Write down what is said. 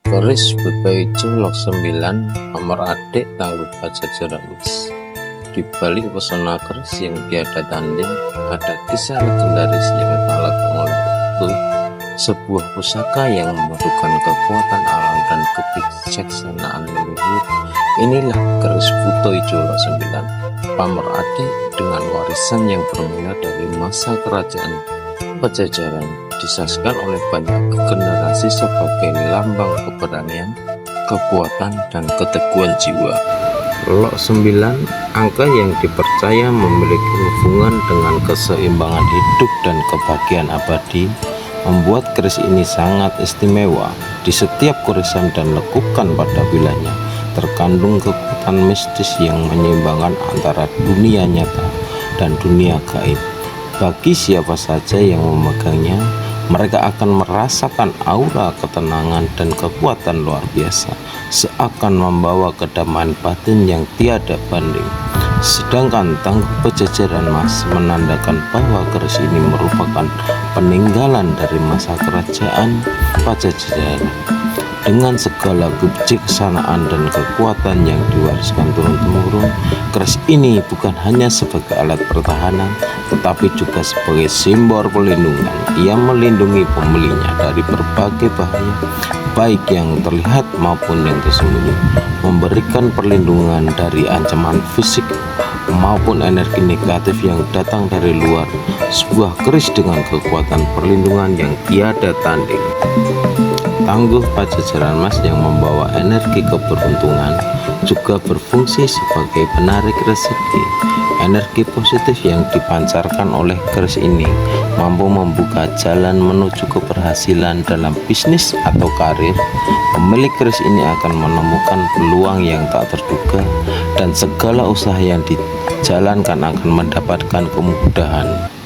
Keris Berbaijo Lok 9 nomor adik Tangguh Pajajaran Mas. Di balik pesona keris yang tiada tanding, ada kisah legendaris yang tak lekang oleh waktu, sebuah pusaka yang memadukan kekuatan alam dan kebijaksanaan leluhur. Inilah keris Butoijo Lok 9 pamor adik dengan warisan yang bermula dari masa kerajaan Pajajaran, disaksikan oleh banyak generasi sebagai lambang keberanian, kekuatan, dan keteguhan jiwa. Lok 9 angka yang dipercaya memiliki hubungan dengan keseimbangan hidup dan kebahagiaan abadi, membuat keris ini sangat istimewa. Di setiap goresan dan lekukan pada wilayahnya terkandung kekuatan mistis yang menyeimbangkan antara dunia nyata dan dunia gaib. Bagi siapa saja yang memegangnya, mereka akan merasakan aura ketenangan dan kekuatan luar biasa, seakan membawa kedamaian batin yang tiada banding. Sedangkan Tangguh Pajajaran Mas menandakan bahwa keris ini merupakan peninggalan dari masa kerajaan Pajajaran. Dengan segala kebijaksanaan dan kekuatan yang diwariskan turun-temurun, keris ini bukan hanya sebagai alat pertahanan, tetapi juga sebagai simbol perlindungan. Ia melindungi pembelinya dari berbagai bahaya, baik yang terlihat maupun yang tersembunyi, memberikan perlindungan dari ancaman fisik maupun energi negatif yang datang dari luar. Sebuah keris dengan kekuatan perlindungan yang tiada tanding. Tangguh Pajajaran Mas yang membawa energi keberuntungan juga berfungsi sebagai penarik rezeki. Energi positif yang dipancarkan oleh keris ini mampu membuka jalan menuju keberhasilan dalam bisnis atau karir. Pemilik keris ini akan menemukan peluang yang tak terduga, dan segala usaha yang dijalankan akan mendapatkan kemudahan.